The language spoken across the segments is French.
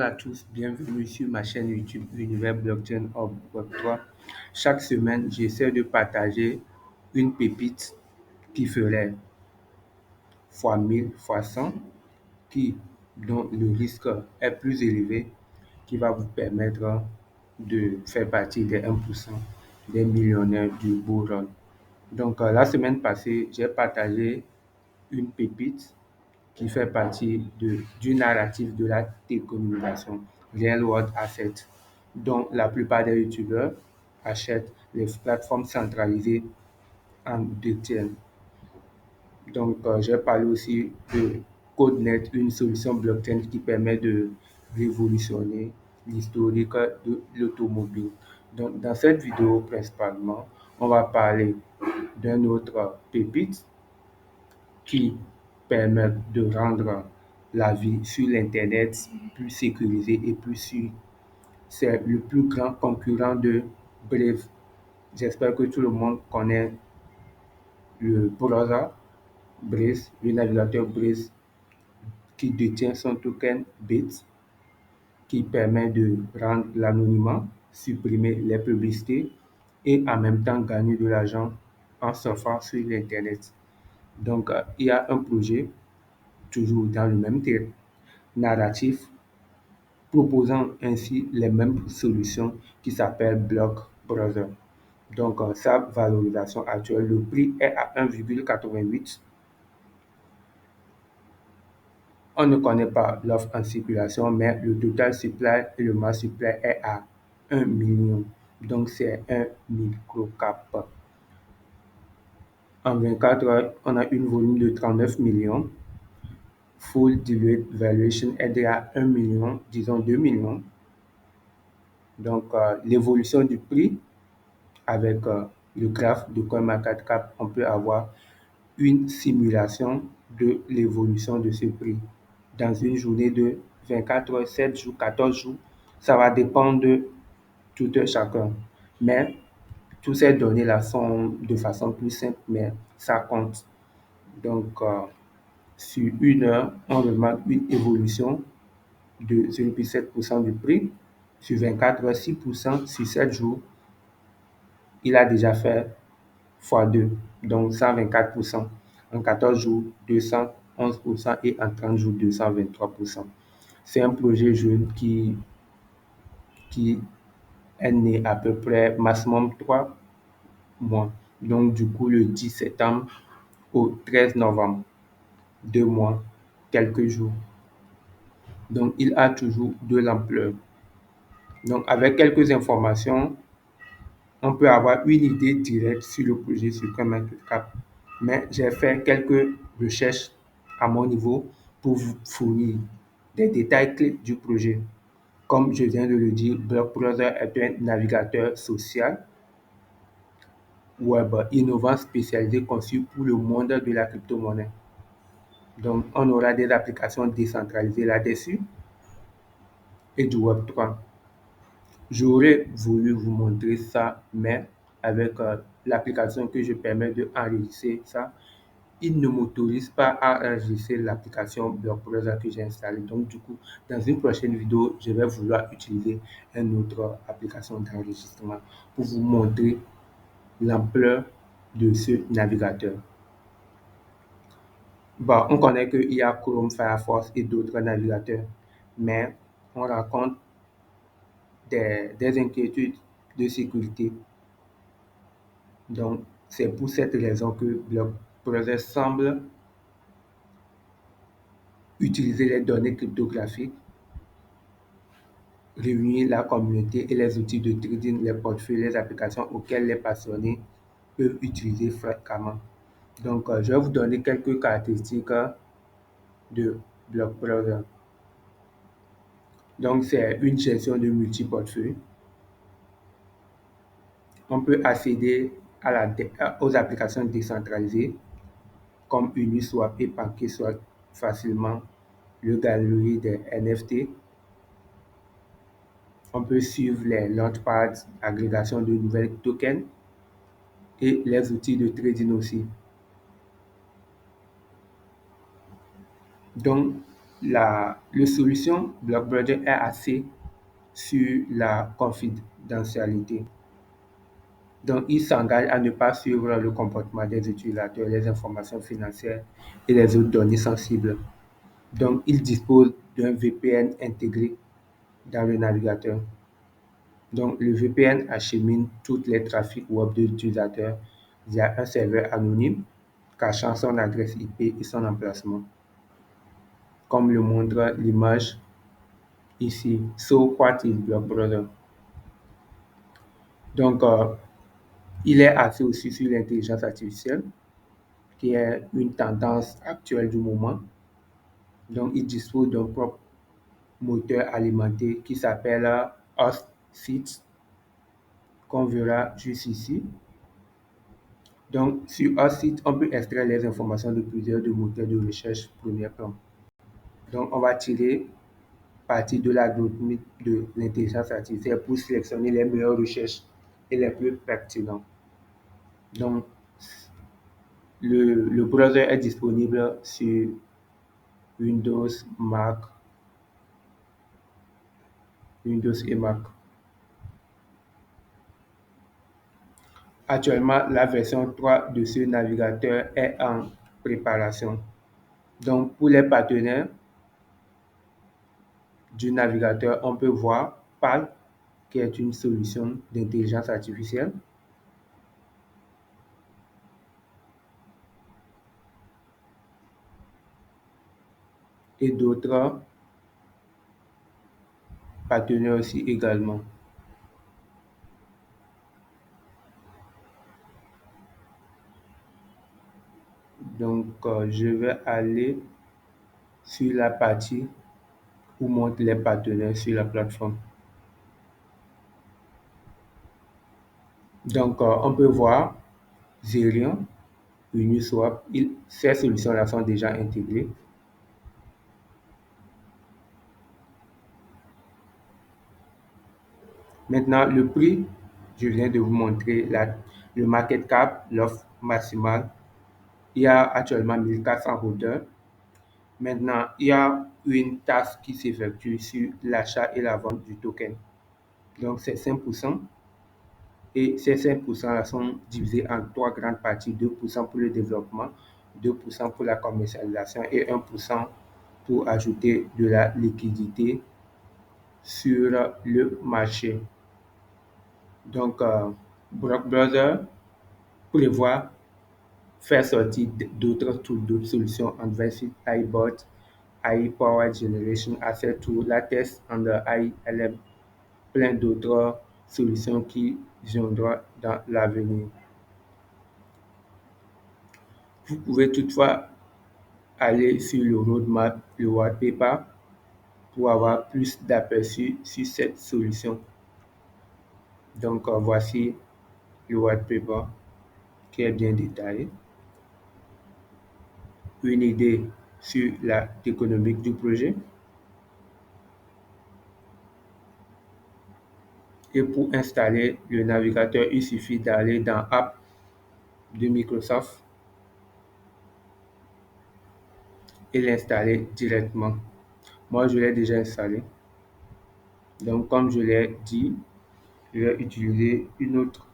À tous, bienvenue sur ma chaîne YouTube Univers Blockchain Hub Web3. Chaque semaine, j'essaie de partager une pépite qui ferait fois 1000, fois 100, dont le risque est plus élevé, qui va vous permettre de faire partie des 1% des millionnaires du bull run. Donc, la semaine passée, j'ai partagé une pépite qui fait partie du narratif de la télécommunication, Real World Asset, dont la plupart des youtubeurs achètent les plateformes centralisées en détiennent. Donc, j'ai parlé aussi de CodeNet, une solution blockchain qui permet de révolutionner l'historique de l'automobile. Donc, dans cette vidéo, principalement, on va parler d'un autre pépite qui permettent de rendre la vie sur l'Internet plus sécurisée et plus sûre. C'est le plus grand concurrent de Brave. J'espère que tout le monde connaît le browser Brave, le navigateur Brave qui détient son token Bit, qui permet de rendre l'anonymat, supprimer les publicités et en même temps gagner de l'argent en surfant sur l'Internet. Donc, il y a un projet toujours dans le même narratif, proposant ainsi les mêmes solutions qui s'appellent Block Browser. Donc, sa valorisation actuelle, le prix est à 1,88. On ne connaît pas l'offre en circulation, mais le total supply et le mass supply est à 1 million. Donc, c'est un microcap. En 24 heures, on a une volume de 39 millions. Full diluted valuation est à 1 million, disons 2 millions. Donc, l'évolution du prix avec le graphe de CoinMarketCap, on peut avoir une simulation de l'évolution de ce prix dans une journée de 24 heures, 7 jours, 14 jours. Ça va dépendre de tout un chacun. Mais toutes ces données-là sont de façon plus simple, mais ça compte. Donc, sur une heure, on remarque une évolution de 0,7% du prix. Sur 24 heures, 6%. Sur 7 jours, il a déjà fait fois 2, donc 124%. En 14 jours, 211% et en 30 jours, 223%. C'est un projet jeune qui est né à peu près maximum 3 mois. Donc, du coup, le 10 septembre au 13 novembre, 2 mois, quelques jours. Donc, il a toujours de l'ampleur. Donc, avec quelques informations, on peut avoir une idée directe sur le projet sur CoinMarketCap. Mais j'ai fait quelques recherches à mon niveau pour vous fournir des détails clés du projet. Comme je viens de le dire, Block Browser est un navigateur social web innovant spécialisé conçu pour le monde de la crypto-monnaie. Donc, on aura des applications décentralisées là-dessus et du Web3. J'aurais voulu vous montrer ça, mais avec l'application que je permets d'enregistrer ça, il ne m'autorise pas à enregistrer l'application Block Browser que j'ai installée. Donc, du coup, dans une prochaine vidéo, je vais vouloir utiliser une autre application d'enregistrement pour vous montrer l'ampleur de ce navigateur. Bon, on connaît qu'il y a Chrome, Firefox et d'autres navigateurs, mais on rencontre des inquiétudes de sécurité. Donc, c'est pour cette raison que Block Browser semble utiliser les données cryptographiques, réunir la communauté et les outils de trading, les portefeuilles, les applications auxquelles les passionnés peuvent utiliser fréquemment. Donc, je vais vous donner quelques caractéristiques de Block Browser. Donc, c'est une gestion de multi-portefeuilles. On peut accéder aux applications décentralisées comme Uniswap et PancakeSwap facilement, le galerie des NFT. On peut suivre les launchpads, agrégation de nouvelles tokens et les outils de trading aussi. Donc, la solution Blockbuster est assez sur la confidentialité. Donc, il s'engage à ne pas suivre le comportement des utilisateurs, les informations financières et les autres données sensibles. Donc, il dispose d'un VPN intégré dans le navigateur. Donc, le VPN achemine tous les trafics web de l'utilisateur via un serveur anonyme cachant son adresse IP et son emplacement, comme le montre l'image ici. So, what is Blockbuster? Donc, il est axé aussi sur l'intelligence artificielle, qui est une tendance actuelle du moment. Donc, il dispose d'un propre moteur alimenté qui s'appelle HostSeed, qu'on verra juste ici. Donc, sur HostSeed, on peut extraire les informations de plusieurs de moteurs de recherche premier plan. Donc, on va tirer parti de l'algorithme de l'intelligence artificielle pour sélectionner les meilleures recherches et les plus pertinentes. Donc, le browser est disponible sur Windows, Mac, Windows et Mac. Actuellement, la version 3 de ce navigateur est en préparation. Donc, pour les partenaires du navigateur, on peut voir PAL, qui est une solution d'intelligence artificielle, et d'autres partenaires aussi également. Donc, je vais aller sur la partie où montrent les partenaires sur la plateforme. Donc, on peut voir Zerion, Uniswap, ces solutions-là sont déjà intégrées. Maintenant, le prix, je viens de vous montrer le market cap, l'offre maximale. Il y a actuellement 1400 holders. Maintenant, il y a une taxe qui s'effectue sur l'achat et la vente du token. Donc, c'est 5%. Et ces 5% là sont divisés en trois grandes parties: 2% pour le développement, 2% pour la commercialisation et 1% pour ajouter de la liquidité sur le marché. Donc, Blockbuster prévoit faire sortir d'autres tools, d'autres solutions: Advanced iBot, AI Power Generation, Asset Tool, Latest under ILM, plein d'autres solutions qui viendront dans l'avenir. Vous pouvez toutefois aller sur le roadmap, le white paper, pour avoir plus d'aperçus sur cette solution. Donc, voici le white paper qui est bien détaillé. Une idée sur la économique du projet. Et pour installer le navigateur, il suffit d'aller dans App de Microsoft et l'installer directement. Moi, je l'ai déjà installé. Donc, comme je l'ai dit, je vais utiliser une autre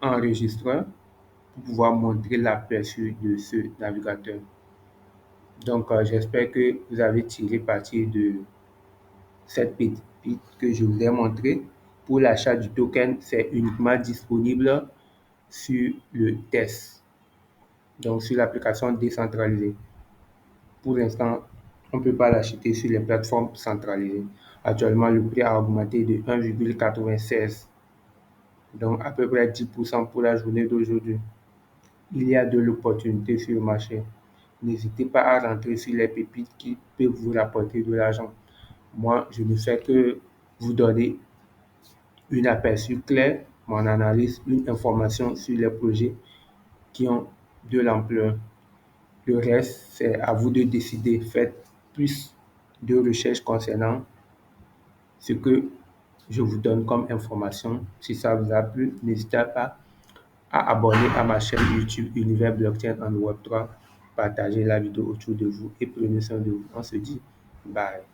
enregistreur pour pouvoir montrer l'aperçu de ce navigateur. Donc, j'espère que vous avez tiré parti de cette petite que je vous ai montrée. Pour l'achat du token, c'est uniquement disponible sur le test, donc sur l'application décentralisée. Pour l'instant, on ne peut pas l'acheter sur les plateformes centralisées. Actuellement, le prix a augmenté de 1,96, donc à peu près 10% pour la journée d'aujourd'hui. Il y a de l'opportunité sur le marché. N'hésitez pas à rentrer sur les pépites qui peuvent vous rapporter de l'argent. Moi, je ne fais que vous donner une aperçu clair, mon analyse, une information sur les projets qui ont de l'ampleur. Le reste, c'est à vous de décider. Faites plus de recherches concernant ce que je vous donne comme information. Si ça vous a plu, n'hésitez pas à abonner à ma chaîne YouTube Univers Blockchain en Web3. Partagez la vidéo autour de vous et prenez soin de vous. On se dit Bye.